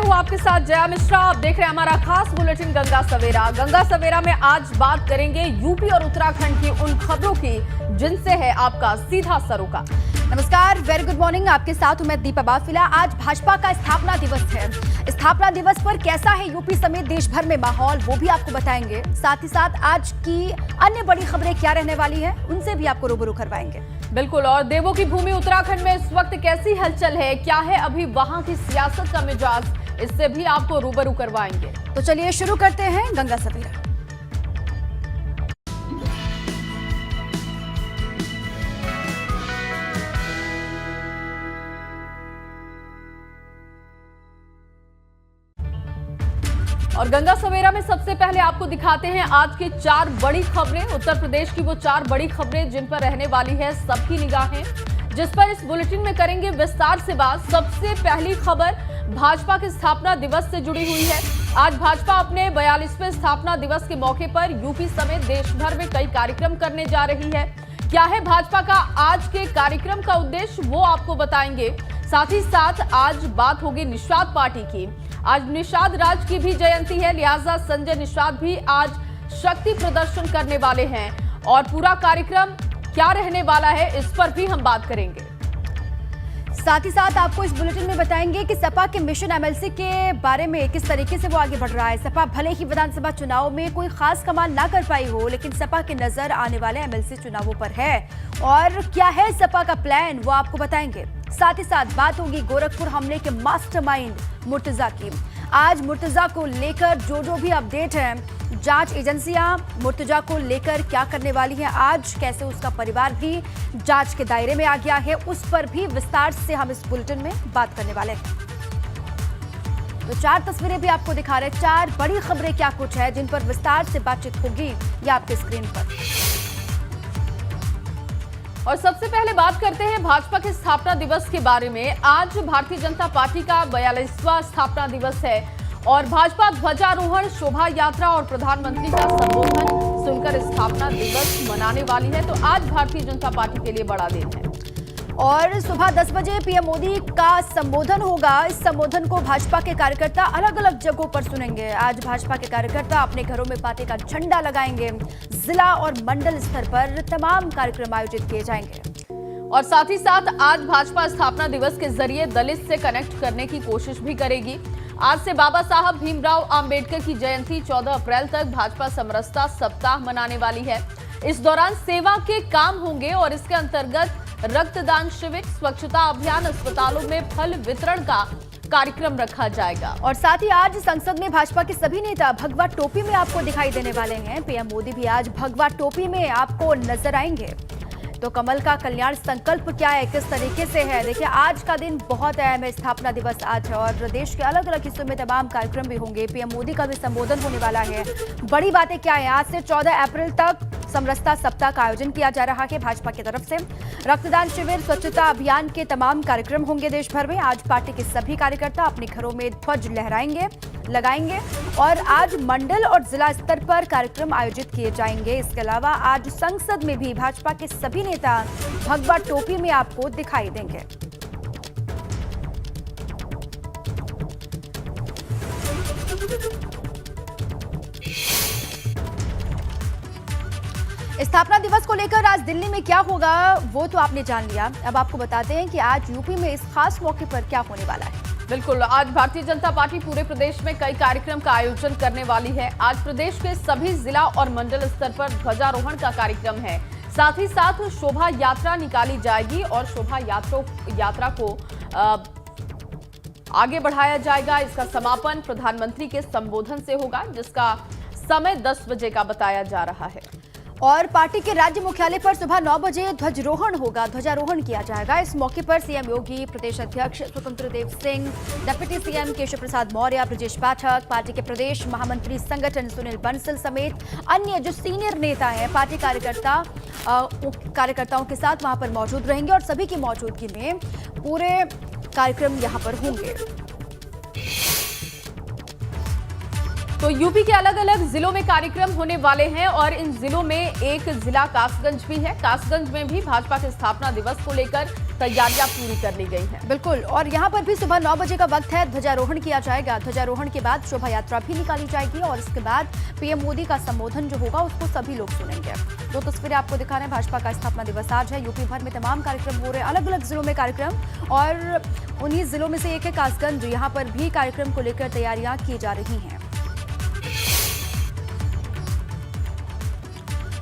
हूं आपके साथ जया मिश्रा। आप देख रहे हैं हमारा खास बुलेटिन गंगा सवेरा। गंगा सवेरा में आज बात करेंगे यूपी और उत्तराखंड की उन खबरों की जिनसे है आपका सीधा सरोकार। नमस्कार, वेरी गुड मॉर्निंग। आपके साथ हूं मैं दीपा बाफिला। आज भाजपा का स्थापना दिवस है। स्थापना दिवस पर कैसा है यूपी समेत देश भर में माहौल, वो भी आपको बताएंगे। साथ ही साथ आज की अन्य बड़ी खबरें क्या रहने वाली है, उनसे भी आपको रूबरू करवाएंगे। बिल्कुल। और देवों की भूमि उत्तराखंड में इस वक्त कैसी हलचल है, क्या है अभी वहां की सियासत का मिजाज, इससे भी आपको रूबरू करवाएंगे। तो चलिए शुरू करते हैं गंगा सवेरा। और गंगा सवेरा में सबसे पहले आपको दिखाते हैं आज की 4 बड़ी खबरें। उत्तर प्रदेश की वो 4 बड़ी खबरें जिन पर रहने वाली है सबकी निगाहें, जिस पर इस बुलेटिन में करेंगे विस्तार से बात। सबसे पहली खबर भाजपा के स्थापना दिवस से जुड़ी हुई है। आज भाजपा अपने 42वें स्थापना दिवस के मौके पर यूपी समेत देश भर में कई कार्यक्रम करने जा रही है। क्या है भाजपा का आज के कार्यक्रम का उद्देश्य, वो आपको बताएंगे। साथ ही साथ आज बात होगी निषाद पार्टी की। आज निषाद राज की भी जयंती है, लिहाजा संजय निषाद भी आज शक्ति प्रदर्शन करने वाले हैं। और पूरा कार्यक्रम क्या रहने वाला है, इस पर भी हम बात करेंगे। साथ ही साथ आपको इस बुलेटिन में बताएंगे कि सपा के मिशन एमएलसी के बारे में किस तरीके से वो आगे बढ़ रहा है। सपा भले ही विधानसभा चुनाव में कोई खास कमाल ना कर पाई हो, लेकिन सपा की नजर आने वाले एमएलसी चुनावों पर है। और क्या है सपा का प्लान, वो आपको बताएंगे। साथ ही साथ बात होगी गोरखपुर हमले के मास्टरमाइंड मुर्तजा की। आज मुर्तजा को लेकर जो भी अपडेट है, जांच एजेंसियां मुर्तजा को लेकर क्या करने वाली हैं, आज कैसे उसका परिवार भी जांच के दायरे में आ गया है, उस पर भी विस्तार से हम इस बुलेटिन में बात करने वाले हैं। तो 4 तस्वीरें भी आपको दिखा रहे हैं। 4 बड़ी खबरें क्या कुछ है जिन पर विस्तार से बातचीत होगी, ये आपके स्क्रीन पर। और सबसे पहले बात करते हैं भाजपा के स्थापना दिवस के बारे में। आज भारतीय जनता पार्टी का 42वां स्थापना दिवस है और भाजपा ध्वजारोहण, शोभा यात्रा और प्रधानमंत्री का संबोधन सुनकर स्थापना दिवस मनाने वाली है। तो आज भारतीय जनता पार्टी के लिए बड़ा दिन है। और सुबह 10 बजे पीएम मोदी का संबोधन होगा। इस संबोधन को भाजपा के कार्यकर्ता अलग अलग जगहों पर सुनेंगे। आज भाजपा के कार्यकर्ता अपने घरों में पार्टी का झंडा लगाएंगे। जिला और मंडल स्तर पर तमाम कार्यक्रम आयोजित किए जाएंगे। और साथ ही साथ आज भाजपा स्थापना दिवस के जरिए दलित से कनेक्ट करने की कोशिश भी करेगी। आज से बाबा साहब भीमराव अंबेडकर की जयंती 14 अप्रैल तक भाजपा समरसता सप्ताह मनाने वाली है। इस दौरान सेवा के काम होंगे और इसके अंतर्गत रक्तदान शिविर, स्वच्छता अभियान, अस्पतालों में फल वितरण का कार्यक्रम रखा जाएगा। और साथ ही आज संसद में भाजपा के सभी नेता भगवा टोपी में आपको दिखाई देने वाले हैं। पीएम मोदी भी आज भगवा टोपी में आपको नजर आएंगे। तो कमल का कल्याण संकल्प क्या है, किस तरीके से है, देखिए आज का दिन बहुत अहम है। स्थापना दिवस आज है और प्रदेश के अलग अलग हिस्सों में तमाम कार्यक्रम भी होंगे। पीएम मोदी का भी संबोधन होने वाला है। बड़ी बातें क्या है, आज से 14 अप्रैल तक समरसता सप्ताह का आयोजन किया जा रहा है भाजपा की तरफ से। रक्तदान शिविर, स्वच्छता अभियान के तमाम कार्यक्रम होंगे देश भर में। आज पार्टी के सभी कार्यकर्ता अपने घरों में ध्वज लहराएंगे, लगाएंगे और आज मंडल और जिला स्तर पर कार्यक्रम आयोजित किए जाएंगे। इसके अलावा आज संसद में भी भाजपा के सभी नेता भगवा टोपी में आपको दिखाई देंगे। स्थापना दिवस को लेकर आज दिल्ली में क्या होगा वो तो आपने जान लिया। अब आपको बताते हैं कि आज यूपी में इस खास मौके पर क्या होने वाला है। बिल्कुल, आज भारतीय जनता पार्टी पूरे प्रदेश में कई कार्यक्रम का आयोजन करने वाली है। आज प्रदेश के सभी जिला और मंडल स्तर पर ध्वजारोहण का कार्यक्रम है। साथ ही साथ शोभा यात्रा निकाली जाएगी और शोभा यात्रा को आगे बढ़ाया जाएगा। इसका समापन प्रधानमंत्री के संबोधन से होगा, जिसका समय 10 बजे का बताया जा रहा है। और पार्टी के राज्य मुख्यालय पर सुबह 9 बजे ध्वजारोहण होगा, ध्वजारोहण किया जाएगा। इस मौके पर सीएम योगी, प्रदेश अध्यक्ष स्वतंत्र Dev Singh, deputy CM Keshav Prasad Maurya, Brajesh Pathak, party के प्रदेश महामंत्री संगठन सुनील बंसल समेत अन्य जो सीनियर नेता हैं पार्टी कार्यकर्ताओं के साथ वहां पर मौजूद रहेंगे और सभी की मौजूदगी में पूरे कार्यक्रम यहां पर होंगे। तो यूपी के अलग अलग जिलों में कार्यक्रम होने वाले हैं और इन जिलों में एक जिला कासगंज भी है। कासगंज में भी भाजपा के स्थापना दिवस को लेकर तैयारियां पूरी कर ली गई हैं। बिल्कुल, और यहाँ पर भी सुबह 9 बजे का वक्त है, ध्वजारोहण किया जाएगा। ध्वजारोहण के बाद शोभा यात्रा भी निकाली जाएगी और इसके बाद पीएम मोदी का संबोधन जो होगा उसको सभी लोग सुनेंगे। दो तस्वीरें आपको दिखा रहे हैं। भाजपा का स्थापना दिवस आज है। यूपी भर में तमाम कार्यक्रम हो रहे हैं, अलग अलग जिलों में कार्यक्रम, और उन्हीं जिलों में से एक है कासगंज। यहाँ पर भी कार्यक्रम को लेकर तैयारियां की जा रही हैं।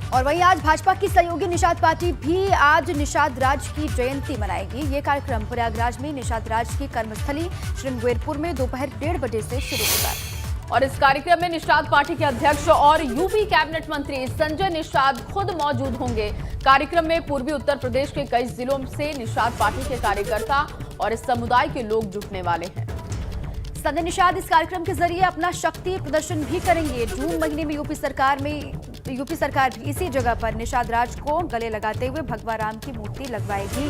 और वहीं आज भाजपा की सहयोगी निषाद पार्टी भी आज निषाद राज की जयंती मनाएगी। ये कार्यक्रम प्रयागराज में निषाद राज की कर्मस्थली श्रृंगेरपुर में दोपहर 1:30 बजे से शुरू होगा। और इस कार्यक्रम में निषाद पार्टी के अध्यक्ष और यूपी कैबिनेट मंत्री संजय निषाद खुद मौजूद होंगे। कार्यक्रम में पूर्वी उत्तर प्रदेश के कई जिलों से निषाद पार्टी के कार्यकर्ता और इस समुदाय के लोग जुटने वाले हैं। संजय निषाद इस कार्यक्रम के जरिए अपना शक्ति प्रदर्शन भी करेंगे। जून महीने में यूपी सरकार भी इसी जगह पर निषाद राज को गले लगाते हुए भगवान राम की मूर्ति लगवाएगी।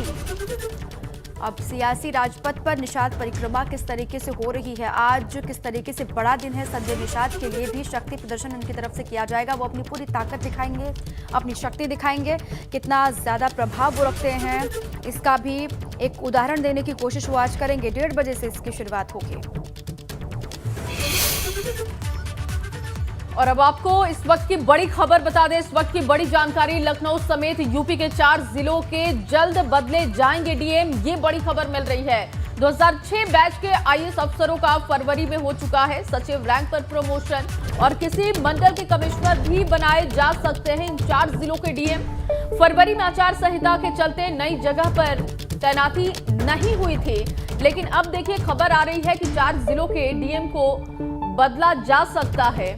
अब सियासी राजपथ पर निषाद परिक्रमा किस तरीके से हो रही है, आज किस तरीके से बड़ा दिन है संजय निषाद के लिए भी शक्ति प्रदर्शन उनकी तरफ से किया जाएगा। वो अपनी पूरी ताकत दिखाएंगे, अपनी शक्ति दिखाएंगे, कितना ज्यादा प्रभाव वो रखते हैं इसका भी एक उदाहरण देने की कोशिश वो आज करेंगे। 1:30 बजे से इसकी शुरुआत होगी। और अब आपको इस वक्त की बड़ी खबर बता दें। इस वक्त की बड़ी जानकारी, लखनऊ समेत यूपी के 4 जिलों के जल्द बदले जाएंगे डीएम। ये बड़ी खबर मिल रही है। 2006 बैच के आईएएस अफसरों का फरवरी में हो चुका है सचिव रैंक पर प्रमोशन, और किसी मंडल के कमिश्नर भी बनाए जा सकते हैं इन 4 जिलों के डीएम। फरवरी में आचार संहिता के चलते नई जगह पर तैनाती नहीं हुई थी, लेकिन अब देखिए खबर आ रही है कि 4 जिलों के डीएम को बदला जा सकता है,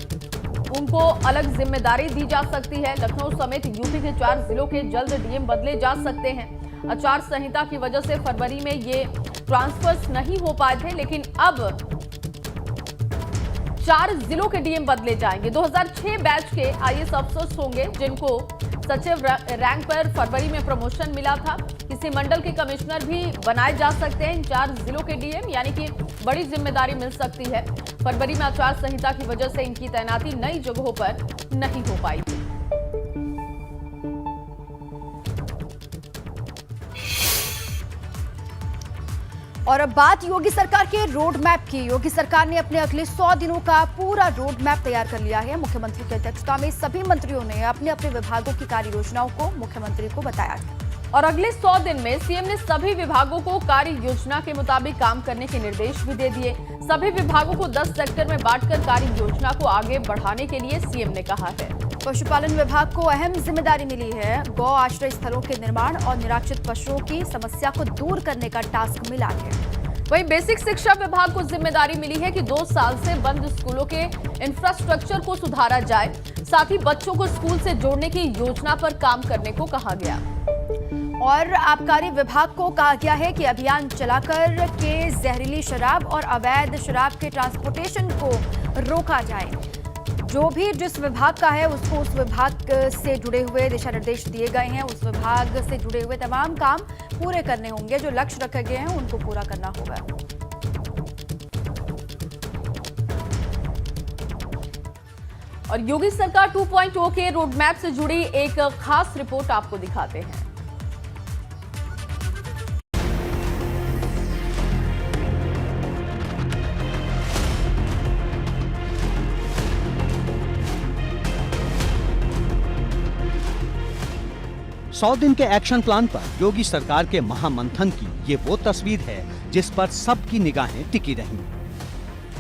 उनको अलग जिम्मेदारी दी जा सकती है। लखनऊ समेत यूपी के 4 जिलों के जल्द डीएम बदले जा सकते हैं। आचार संहिता की वजह से फरवरी में ये ट्रांसफर्स नहीं हो पाए थे, लेकिन अब 4 जिलों के डीएम बदले जाएंगे। 2006 बैच के आईएएस अफसर्स होंगे जिनको सचिव रैंक पर फरवरी में प्रमोशन मिला था। किसी मंडल के कमिश्नर भी बनाए जा सकते हैं इन 4 जिलों के डीएम, यानी कि बड़ी जिम्मेदारी मिल सकती है। फरवरी में आचार संहिता की वजह से इनकी तैनाती नई जगहों पर नहीं हो पाई थी। और अब बात योगी सरकार के रोड मैप की। योगी सरकार ने अपने अगले 100 दिनों का पूरा रोड मैप तैयार कर लिया है। मुख्यमंत्री की अध्यक्षता में सभी मंत्रियों ने अपने अपने विभागों की कार्य योजनाओं को मुख्यमंत्री को बताया है। और अगले 100 दिन में सीएम ने सभी विभागों को कार्य योजना के मुताबिक काम करने के निर्देश भी दे दिए। सभी विभागों को 10 सेक्टर में बांटकर कार्य योजना को आगे बढ़ाने के लिए सीएम ने कहा है। पशुपालन विभाग को अहम जिम्मेदारी मिली है। गौ आश्रय स्थलों के निर्माण और निराश्रित पशुओं की समस्या को दूर करने का टास्क मिला है। वहीं बेसिक शिक्षा विभाग को जिम्मेदारी मिली है कि 2 साल से बंद स्कूलों के इंफ्रास्ट्रक्चर को सुधारा जाए। साथ ही बच्चों को स्कूल से जोड़ने की योजना पर काम करने को कहा गया। और आबकारी विभाग को कहा गया है कि अभियान चलाकर के जहरीली शराब और अवैध शराब के ट्रांसपोर्टेशन को रोका जाए। जो भी जिस विभाग का है उसको उस विभाग से जुड़े हुए दिशा निर्देश दिए गए हैं। उस विभाग से जुड़े हुए तमाम काम पूरे करने होंगे। जो लक्ष्य रखे गए हैं उनको पूरा करना होगा। और योगी सरकार 2.0 के रोड मैप से जुड़ी एक खास रिपोर्ट आपको दिखाते हैं। सौ दिन के एक्शन प्लान पर योगी सरकार के महामंथन की ये वो तस्वीर है जिस पर सबकी निगाहें टिकी रहीं।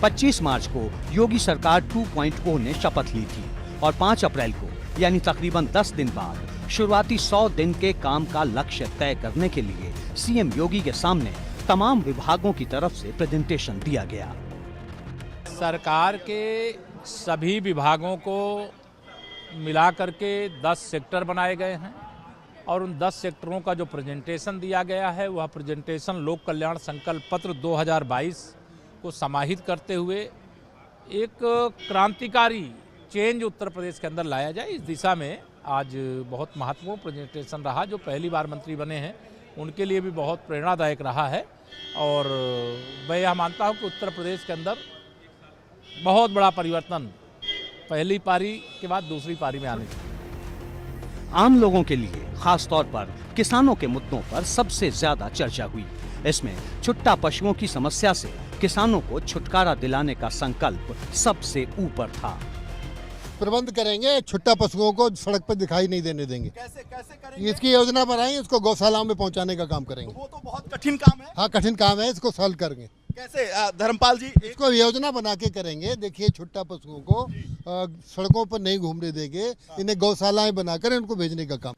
25 मार्च को योगी सरकार 2.0 ने शपथ ली थी और 5 अप्रैल को यानी तकरीबन 10 दिन बाद शुरुआती 100 दिन के काम का लक्ष्य तय करने के लिए सीएम योगी के सामने तमाम विभागों की तरफ से प्रेजेंटेशन दिया गया। सरकार के सभी विभागों को मिलाकर के 10 सेक्टर बनाए गए हैं और उन 10 सेक्टरों का जो प्रेजेंटेशन दिया गया है वह प्रेजेंटेशन लोक कल्याण संकल्प पत्र 2022 को समाहित करते हुए एक क्रांतिकारी चेंज उत्तर प्रदेश के अंदर लाया जाए। इस दिशा में आज बहुत महत्वपूर्ण प्रेजेंटेशन रहा। जो पहली बार मंत्री बने हैं उनके लिए भी बहुत प्रेरणादायक रहा है और मैं यह मानता हूँ कि उत्तर प्रदेश के अंदर बहुत बड़ा परिवर्तन पहली पारी के बाद दूसरी पारी में आने चाहिए। आम लोगों के लिए खास तौर पर किसानों के मुद्दों पर सबसे ज्यादा चर्चा हुई। इसमें छुट्टा पशुओं की समस्या से किसानों को छुटकारा दिलाने का संकल्प सबसे ऊपर था। प्रबंध करेंगे, छुट्टा पशुओं को सड़क पर दिखाई नहीं देने देंगे। कैसे करेंगे? इसकी योजना बनाएंगे, इसको गौशालाओं में पहुंचाने का काम करेंगे। वो तो बहुत कठिन काम है। हाँ, कठिन काम है, इसको सॉल्व करेंगे। कैसे धर्मपाल जी? इसको योजना बना के करेंगे। देखिए, छुट्टा पशुओं को सड़कों पर नहीं घूमने देंगे, इन्हें गौशालाएं बनाकर इनको भेजने का काम।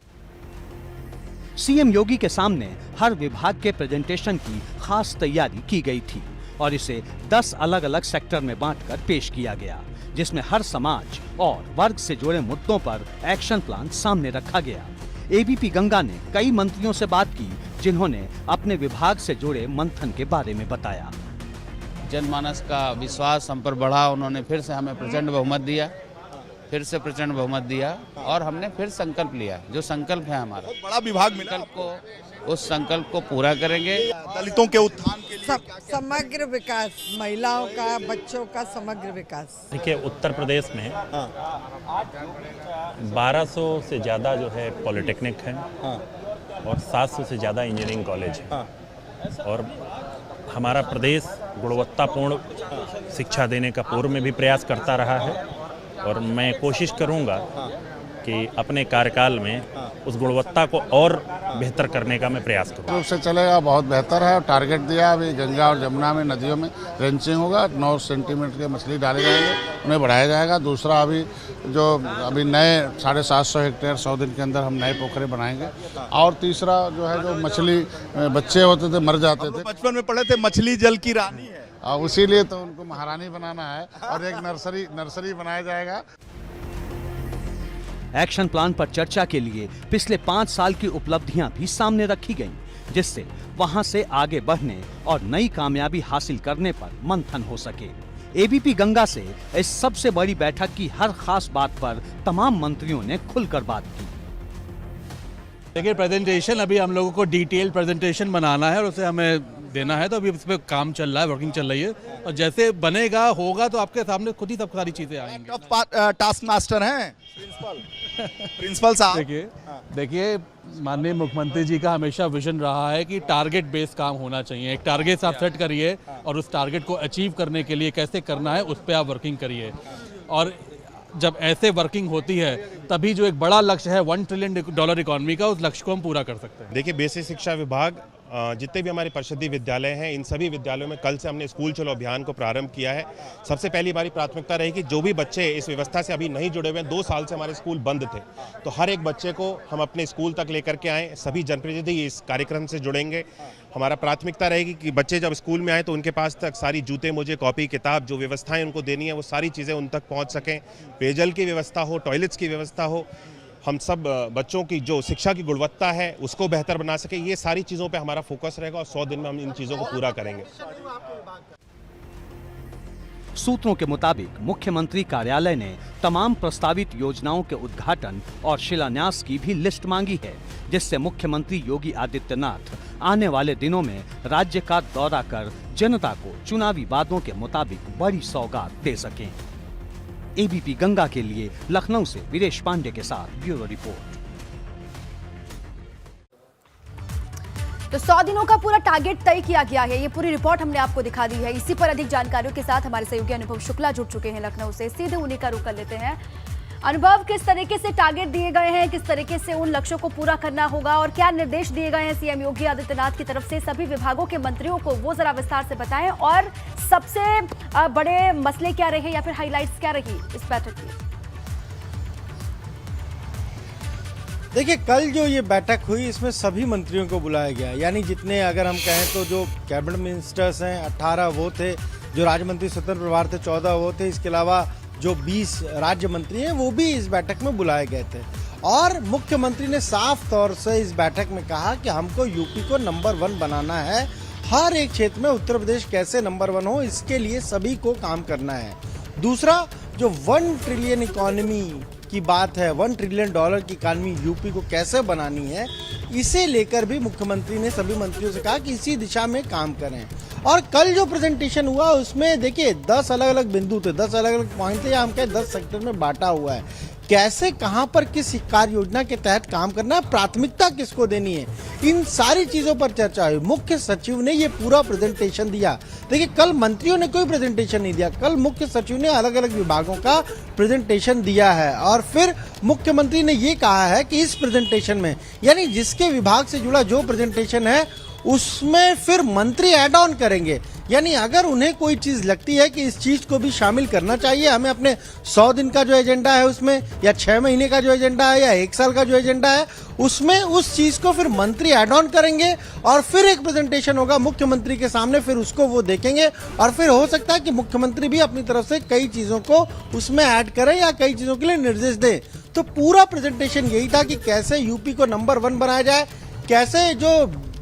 सीएम योगी के सामने हर विभाग के प्रेजेंटेशन की खास तैयारी की गई थी और इसे 10 अलग अलग सेक्टर में बांटकर पेश किया गया, जिसमें हर समाज और वर्ग से जुड़े मुद्दों पर एक्शन प्लान सामने रखा गया। एबीपी गंगा ने कई मंत्रियों से बात की, जिन्होंने अपने विभाग से जुड़े मंथन के बारे में बताया। जनमानस का विश्वास हम पर बढ़ा, उन्होंने फिर से हमें प्रचंड बहुमत दिया, और हमने फिर संकल्प लिया। जो संकल्प है हमारा, बहुत बड़ा विभाग मिला उस संकल्प को पूरा करेंगे। दलितों के उत्थान के लिए समग्र विकास, महिलाओं का, बच्चों का समग्र विकास। देखिए, उत्तर प्रदेश में 1200 से ज़्यादा जो है पॉलिटेक्निक है और 700 से ज़्यादा इंजीनियरिंग कॉलेज है और हमारा प्रदेश गुणवत्तापूर्ण शिक्षा देने का पूर्व में भी प्रयास करता रहा है और मैं कोशिश करूंगा कि अपने कार्यकाल में उस गुणवत्ता को और बेहतर करने का मैं प्रयास करूँगा। रूप से चलेगा, बहुत बेहतर है। टारगेट दिया, अभी गंगा और जमुना में नदियों में रेंचिंग होगा, 9 सेंटीमीटर के मछली डाले जाएंगे, उन्हें बढ़ाया जाएगा। दूसरा, अभी नए 750 हेक्टेयर 100 दिन के अंदर हम नए पोखरे बनाएंगे। और तीसरा जो है, जो मछली बच्चे होते थे मर जाते थे, बचपन में पढ़े थे मछली जल की रानी है, उसीलिए तो उनको महारानी बनाना है और एक नर्सरी बनाया जाएगा। एक्शन प्लान पर चर्चा के लिए पिछले 5 साल की उपलब्धियां भी सामने रखी गईं, जिससे वहां से आगे बढ़ने और नई कामयाबी हासिल करने पर मंथन हो सके। एबीपी गंगा से इस सबसे बड़ी बैठक की हर खास बात पर तमाम मंत्रियों ने खुलकर बात की। देखिए, प्रेजेंटेशन अभी हम लोगों को डिटेल प्रेजेंटेशन बनाना है और उसे हमें देना है, तो अभी उस पर काम चल रहा है, वर्किंग चल रही है और जैसे बनेगा होगा तो आपके सामने खुद ही सब सारी चीजें आएंगी। टफ टास्क मास्टर हैं प्रिंसिपल साहब। देखिए, माननीय मुख्यमंत्री जी का हमेशा विजन रहा है कि टारगेट बेस्ड काम होना चाहिए। एक टारगेट आप सेट करिए और उस टारगेट को अचीव करने के लिए कैसे करना है उस पर आप वर्किंग करिए और जब ऐसे वर्किंग होती है तभी जो एक बड़ा लक्ष्य है $1 ट्रिलियन इकोनॉमी का, उस लक्ष्य को हम पूरा कर सकते हैं। देखिए, बेसिक शिक्षा विभाग जितने भी हमारे परिषदीय विद्यालय हैं, इन सभी विद्यालयों में कल से हमने स्कूल चलो अभियान को प्रारंभ किया है। सबसे पहली हमारी प्राथमिकता रहेगी जो भी बच्चे इस व्यवस्था से अभी नहीं जुड़े हुए हैं, 2 साल से हमारे स्कूल बंद थे, तो हर एक बच्चे को हम अपने स्कूल तक लेकर के आएँ। सभी जनप्रतिनिधि इस कार्यक्रम से जुड़ेंगे। हमारा प्राथमिकता रहेगी कि बच्चे जब स्कूल में आए तो उनके पास तक सारी जूते मोजे कॉपी किताब जो व्यवस्थाएं उनको देनी है वो सारी चीज़ें उन तक पहुंच सकें। पेयजल की व्यवस्था हो, टॉयलेट्स की व्यवस्था हो, हम सब बच्चों की जो शिक्षा की गुणवत्ता है उसको बेहतर बना सके, ये सारी चीज़ों पे हमारा फोकस रहेगा और 100 दिन में हम इन चीज़ों को पूरा करेंगे। सूत्रों के मुताबिक मुख्यमंत्री कार्यालय ने तमाम प्रस्तावित योजनाओं के उद्घाटन और शिलान्यास की भी लिस्ट मांगी है, जिससे मुख्यमंत्री योगी आदित्यनाथ आने वाले दिनों में राज्य का दौरा कर जनता को चुनावी वादों के मुताबिक बड़ी सौगात दे सकें। एबीपी गंगा के लिए लखनऊ से वीरेश पांडे के साथ ब्यूरो रिपोर्ट। तो 100 दिनों का पूरा टारगेट तय किया गया है, ये पूरी रिपोर्ट हमने आपको दिखा दी है। इसी पर अधिक जानकारियों के साथ हमारे सहयोगी अनुभव शुक्ला जुड़ चुके हैं लखनऊ से, सीधे उन्हीं का रुख कर लेते हैं। अनुभव, किस तरीके से टारगेट दिए गए हैं, किस तरीके से उन लक्ष्यों को पूरा करना होगा और क्या निर्देश दिए गए हैं सीएम योगी आदित्यनाथ की तरफ से सभी विभागों के मंत्रियों को, वो जरा विस्तार से बताएं। और सबसे बड़े मसले क्या रहे या फिर हाईलाइट्स क्या रही इस बैठक की? देखिए, कल जो ये बैठक हुई इसमें सभी मंत्रियों को बुलाया गया, यानी जितने अगर हम कहें तो जो कैबिनेट मिनिस्टर्स हैं 18 वो थे, जो राज्य मंत्री स्वतंत्र प्रभार थे 14 वो थे, इसके अलावा जो 20 राज्य मंत्री हैं वो भी इस बैठक में बुलाए गए थे। और मुख्यमंत्री ने साफ तौर से इस बैठक में कहा कि हमको यूपी को नंबर 1 बनाना है, हर एक क्षेत्र में उत्तर प्रदेश कैसे नंबर 1 हो इसके लिए सभी को काम करना है। दूसरा, जो 1 ट्रिलियन इकोनॉमी की बात है, $1 ट्रिलियन की इकोनॉमी यूपी को कैसे बनानी है, इसे लेकर भी मुख्यमंत्री ने सभी मंत्रियों से कहा कि इसी दिशा में काम करें। और कल जो प्रेजेंटेशन हुआ उसमें देखिए 10 अलग अलग बिंदु थे, 10 अलग अलग पॉइंट थे, या हम कहें 10 सेक्टर में बांटा हुआ है। कैसे कहां पर किस कार्य योजना के तहत काम करना है, प्राथमिकता किसको देनी है, इन सारी चीजों पर चर्चा हुई। मुख्य सचिव ने ये पूरा प्रेजेंटेशन दिया। देखिए, कल मंत्रियों ने कोई प्रेजेंटेशन नहीं दिया, कल मुख्य सचिव ने अलग अलग विभागों का प्रेजेंटेशन दिया है और फिर मुख्यमंत्री ने ये कहा है कि इस प्रेजेंटेशन में, यानी जिसके विभाग से जुड़ा जो प्रेजेंटेशन है उसमें फिर मंत्री ऐड ऑन करेंगे। यानी अगर उन्हें कोई चीज लगती है कि इस चीज को भी शामिल करना चाहिए, हमें अपने 100 दिन का जो एजेंडा है उसमें, या 6 महीने का जो एजेंडा है, या 1 साल का जो एजेंडा है उसमें, उस चीज को फिर मंत्री ऐड ऑन करेंगे और फिर एक प्रेजेंटेशन होगा मुख्यमंत्री के सामने, फिर उसको वो देखेंगे और फिर हो सकता है कि मुख्यमंत्री भी अपनी तरफ से कई चीजों को उसमें ऐड करें या कई चीजों के लिए निर्देश दें। तो पूरा प्रेजेंटेशन यही था कि कैसे यूपी को नंबर 1 बनाया जाए, कैसे जो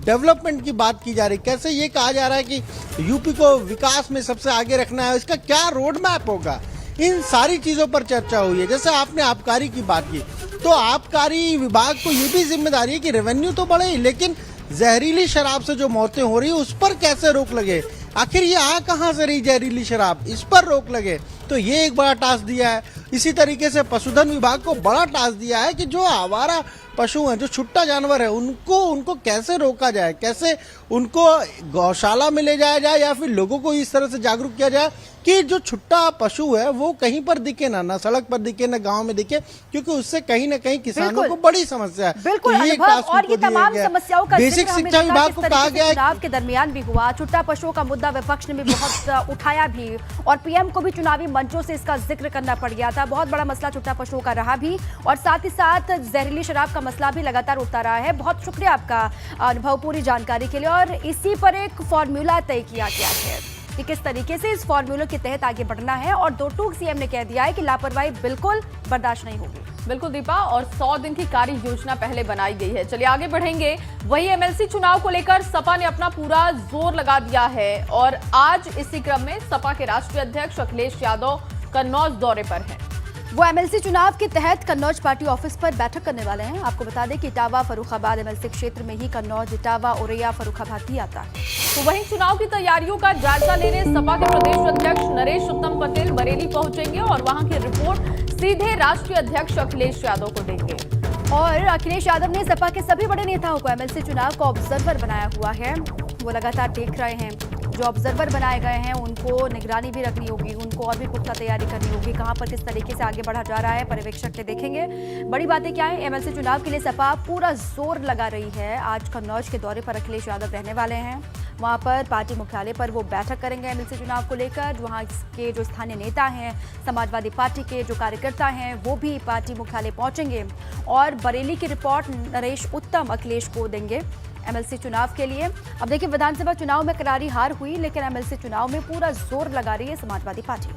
डेवलपमेंट की बात की जा रही, कैसे ये कहा जा रहा है कि यूपी को विकास में सबसे आगे रखना है, इसका क्या रोड मैप होगा, इन सारी चीजों पर चर्चा हुई है। जैसे आपने आबकारी की बात की, तो आबकारी विभाग को ये भी जिम्मेदारी है कि रेवेन्यू तो बढ़े, लेकिन जहरीली शराब से जो मौतें हो रही है उस पर कैसे रोक लगे, आखिर ये आ कहां से रही जहरीली शराब, इस पर रोक लगे। तो ये एक बड़ा टास्क दिया है। इसी तरीके से पशुधन विभाग को बड़ा टास्क दिया है कि जो आवारा पशु हैं, जो छुट्टा जानवर है, उनको कैसे रोका जाए, कैसे उनको गौशाला में ले जाया जाए या फिर लोगों को इस तरह से जागरूक किया जाए कि जो छुट्टा पशु है वो कहीं पर दिखे ना सड़क पर दिखे ना गांव में दिखे, क्योंकि उससे कहीं ना कहीं किसानों को बड़ी समस्या है। बिल्कुल, तो ये अनुभव और ये तमाम समस्याओं का बेसिक शिक्षा विभाग को कहा गया है चुनाव के दरमियान भी हुआ। छुट्टा पशुओं का मुद्दा विपक्ष ने भी बहुत उठाया भी और पीएम को भी चुनावी मंचों से इसका जिक्र करना पड़ गया था। बहुत बड़ा मसला छुट्टा पशुओं का रहा भी और साथ ही साथ जहरीली शराब का मसला भी लगातार उठता रहा है। बहुत शुक्रिया आपका अनुभव पूरी जानकारी के लिए। और इसी पर एक फॉर्मूला तय किया गया है कि किस तरीके से इस फॉर्मूले के तहत आगे बढ़ना है और दो टूक सीएम ने कह दिया है कि लापरवाही बिल्कुल बर्दाश्त नहीं होगी। बिल्कुल दीपा, और 100 दिन की कार्य योजना पहले बनाई गई है। चलिए आगे बढ़ेंगे। वही एमएलसी चुनाव को लेकर सपा ने अपना पूरा जोर लगा दिया है और आज इसी क्रम में सपा के राष्ट्रीय अध्यक्ष अखिलेश यादव कन्नौज दौरे पर हैं। वो एमएलसी चुनाव के तहत कन्नौज पार्टी ऑफिस पर बैठक करने वाले हैं। आपको बता दें कि इटावा फर्रुखाबाद एमएलसी क्षेत्र में ही कन्नौज, इटावा, औरैया, फर्रुखाबाद भी आता है। तो वहीं चुनाव की तैयारियों का जायजा लेने सपा के प्रदेश अध्यक्ष नरेश उत्तम पटेल बरेली पहुंचेंगे और वहां की रिपोर्ट सीधे राष्ट्रीय अध्यक्ष अखिलेश यादव को देंगे। और अखिलेश यादव ने सपा के सभी बड़े नेताओं को एमएलसी चुनाव का ऑब्जर्वर बनाया हुआ है। वो लगातार देख रहे हैं, जो ऑब्जर्वर बनाए गए हैं उनको निगरानी भी रखनी होगी, उनको और भी पुख्ता तैयारी करनी होगी, कहां पर किस तरीके से आगे बढ़ा जा रहा है पर्यवेक्षक ने देखेंगे। बड़ी बातें क्या है, एमएलसी चुनाव के लिए सपा पूरा जोर लगा रही है। आज कन्नौज के दौरे पर अखिलेश यादव रहने वाले हैं। वहां पर पार्टी मुख्यालय पर वो बैठक करेंगे एमएलसी चुनाव को लेकर। वहां के जो स्थानीय नेता हैं, समाजवादी पार्टी के जो कार्यकर्ता हैं, वो भी पार्टी मुख्यालय पहुंचेंगे और बरेली की रिपोर्ट नरेश उत्तम अखिलेश को देंगे एमएलसी चुनाव के लिए। अब देखिए, विधानसभा चुनाव में करारी हार हुई, लेकिन एमएलसी चुनाव में पूरा जोर लगा रही है समाजवादी पार्टी।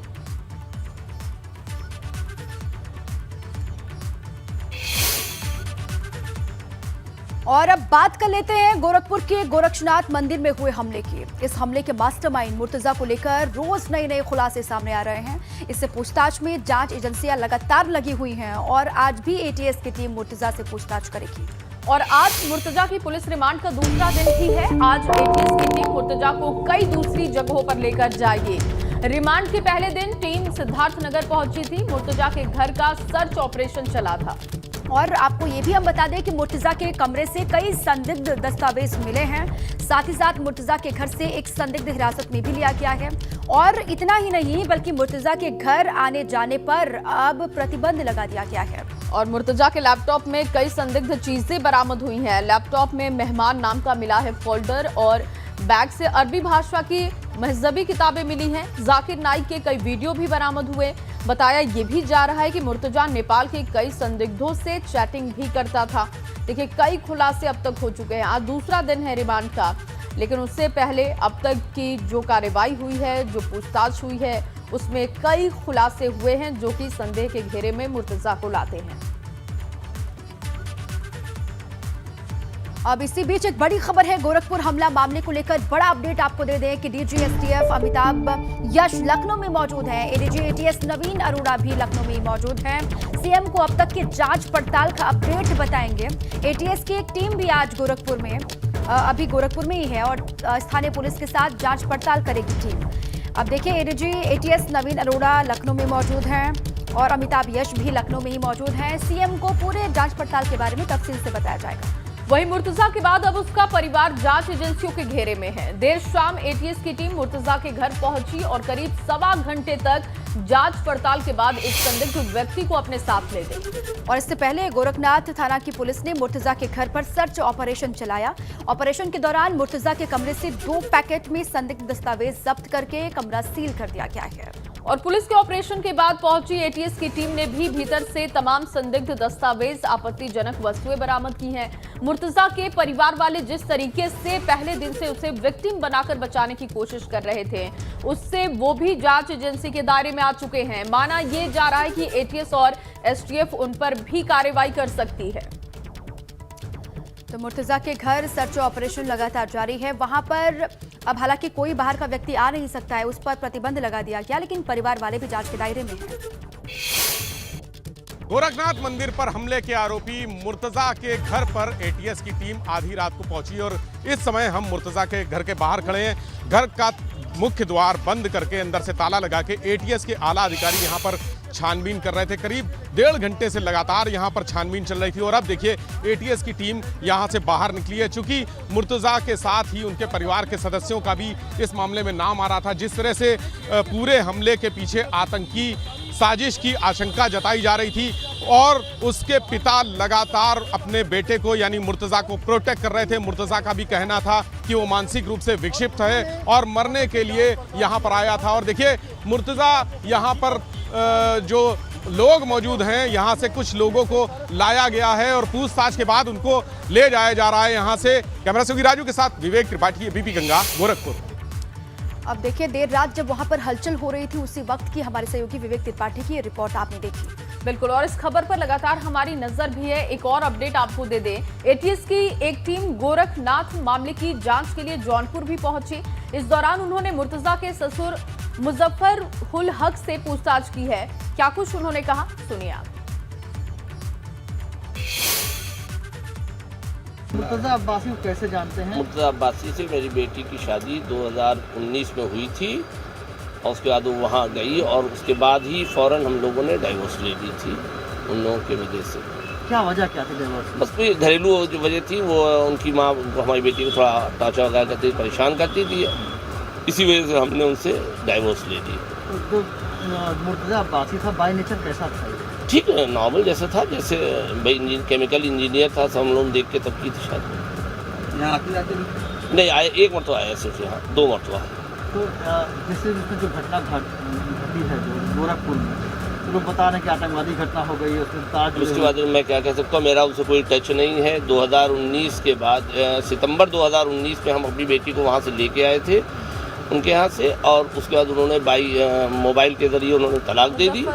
और अब बात कर लेते हैं गोरखपुर के गोरक्षनाथ मंदिर में हुए हमले की। इस हमले के मास्टरमाइंड मुर्तजा को लेकर रोज नए नए खुलासे सामने आ रहे हैं। इससे पूछताछ में जांच एजेंसियां लगातार लगी हुई हैं और आज भी एटीएस की टीम मुर्तजा से पूछताछ करेगी। और आज मुर्तजा की पुलिस रिमांड का दूसरा दिन भी है। आज एटीएस की टीम मुर्तजा को कई दूसरी जगहों पर लेकर जाएगी। रिमांड के पहले दिन टीम सिद्धार्थनगर पहुंची थी। मुर्तजा के घर का सर्च ऑपरेशन चला था। और आपको ये भी हम बता दें कि मुर्तजा के कमरे से कई संदिग्ध दस्तावेज मिले हैं। साथ ही साथ मुर्तजा के घर से एक संदिग्ध हिरासत में भी लिया गया है। और इतना ही नहीं, बल्कि मुर्तजा के घर आने जाने पर अब प्रतिबंध लगा दिया गया है। और मुर्तजा के लैपटॉप में कई संदिग्ध चीजें बरामद हुई हैं। लैपटॉप में मेहमान नाम का मिला है फोल्डर और बैग से अरबी भाषा की महजबी किताबें मिली हैं। जाकिर नाइक के कई वीडियो भी बरामद हुए। बताया ये भी जा रहा है कि मुर्तजा नेपाल के कई संदिग्धों से चैटिंग भी करता था। देखिए, कई खुलासे अब तक हो चुके हैं। आज दूसरा दिन है रिमांड का, लेकिन उससे पहले अब तक की जो कार्रवाई हुई है, जो पूछताछ हुई है, उसमें कई खुलासे हुए हैं जो कि संदेह के घेरे में मुर्तजा को लाते हैं। अब इसी बीच एक बड़ी खबर है गोरखपुर हमला मामले को लेकर। बड़ा अपडेट आपको दे दें कि डीजी एसटीएफ अमिताभ यश लखनऊ में मौजूद हैं। एडीजी एटीएस नवीन अरोड़ा भी लखनऊ में मौजूद हैं। सीएम को अब तक की जांच पड़ताल का अपडेट बताएंगे। एटीएस की एक टीम भी आज गोरखपुर में अभी गोरखपुर में ही है और स्थानीय पुलिस के साथ जांच पड़ताल करेगी टीम। अब देखिए, एडीजी एटीएस नवीन अरोड़ा लखनऊ में मौजूद हैं। और अमिताभ यश भी लखनऊ में ही मौजूद हैं। सीएम को पूरे जांच पड़ताल के बारे में तफसील से बताया जाएगा। वहीं मुर्तजा के बाद अब उसका परिवार जांच एजेंसियों के घेरे में है। देर शाम एटीएस की टीम मुर्तजा के घर पहुंची और करीब 1.25 घंटे तक जांच पड़ताल के बाद एक संदिग्ध व्यक्ति को अपने साथ ले गई। और इससे पहले गोरखनाथ थाना की पुलिस ने मुर्तजा के घर पर सर्च ऑपरेशन चलाया। ऑपरेशन के दौरान मुर्तजा के कमरे से 2 पैकेट में संदिग्ध दस्तावेज जब्त करके कमरा सील कर दिया गया है। और पुलिस के ऑपरेशन के बाद पहुंची एटीएस की टीम ने भी भीतर से तमाम संदिग्ध दस्तावेज, आपत्तिजनक वस्तुएं बरामद की हैं। मुर्तजा के परिवार वाले जिस तरीके से पहले दिन से उसे विक्टिम बनाकर बचाने की कोशिश कर रहे थे, उससे वो भी जांच एजेंसी के दायरे में आ चुके हैं। माना ये जा रहा है कि एटीएस और एसटीएफ उन पर भी कार्रवाई कर सकती है। तो मुर्तजा के घर सर्च ऑपरेशन लगातार जारी है। वहां पर अब हालांकि कोई बाहर का व्यक्ति आ नहीं सकता है, उस पर प्रतिबंध लगा दिया गया, लेकिन परिवार वाले भी जांच के दायरे में हैं। गोरखनाथ मंदिर पर हमले के आरोपी मुर्तजा के घर पर एटीएस की टीम आधी रात को पहुंची और इस समय हम मुर्तजा के घर के बाहर खड़े हैं। घर का मुख्य द्वार बंद करके अंदर से ताला लगा के एटीएस के आला अधिकारी यहां पर छानबीन कर रहे थे। करीब 1.5 घंटे से लगातार यहां पर छानबीन चल रही थी और अब देखिए एटीएस की टीम यहां से बाहर निकली है। चूंकि मुर्तजा के साथ ही उनके परिवार के सदस्यों का भी इस मामले में नाम आ रहा था। जिस तरह से पूरे हमले के पीछे आतंकी साजिश की आशंका जताई जा रही थी और उसके पिता लगातार अपने बेटे को यानी मुर्तजा को प्रोटेक्ट कर रहे थे। मुर्तजा का भी कहना था कि वो मानसिक रूप से विक्षिप्त है और मरने के लिए यहाँ पर आया था। और देखिए मुर्तजा यहाँ पर जो लोग मौजूद हैं, यहाँ से कुछ लोगों को लाया गया है और पूछताछ के बाद उनको ले जाया जा रहा है यहाँ से। कैमरा सहयोगी राजू के साथ विवेक त्रिपाठी, एबीपी गंगा, गोरखपुर। अब देखिए, देर रात जब वहां पर हलचल हो रही थी, उसी वक्त की हमारे सहयोगी विवेक त्रिपाठी की रिपोर्ट आपने देखी। बिल्कुल, और इस खबर पर लगातार हमारी नजर भी है। एक और अपडेट आपको दे दें, एटीएस की एक टीम गोरखनाथ मामले की जांच के लिए जौनपुर भी पहुंची। इस दौरान उन्होंने मुर्तजा के ससुर मुजफ्फर उल हक से पूछताछ की है। क्या कुछ उन्होंने कहा, सुनिए आप। मुर्तजा अब्बासी को कैसे जानते हैं? मुर्तजा अब्बासी से मेरी बेटी की शादी 2019 में हुई थी और उसके बाद वो वहाँ गई और उसके बाद ही फौरन हम लोगों ने डाइवोर्स ले ली थी उन लोगों की वजह से। क्या वजह क्या थी डाइवोर्स? बस कोई घरेलू जो वजह थी, वो उनकी माँ हमारी बेटी को थोड़ा टाचा वगैरह करती परेशान करती थी, इसी वजह से हमने उनसे डाइवोर्स ले ली। तो मुर्तजा अब्बासी था, बाय नेचर कैसा था? ठीक है, नॉर्मल जैसा था, जैसे भाई केमिकल इंजीनियर था, सब हम लोग देख के तब की थी शादी। यहाँ आते नहीं आए, एक मरतबा आया सिर्फ यहाँ, 2 मरतबा। तो जैसे जो घटना घटी है जो गोरखपुर में, तो लोग बता रहे हैं कि आतंकवादी घटना हो गई, उसके बाद मैं क्या कह सकता हूँ, मेरा उनसे कोई टच नहीं है। 2019 के बाद सितंबर 2019 में हम अपनी बेटी को वहाँ से लेके आए थे उनके यहाँ से और उसके बाद उन्होंने मोबाइल के जरिए उन्होंने तलाक दे दी।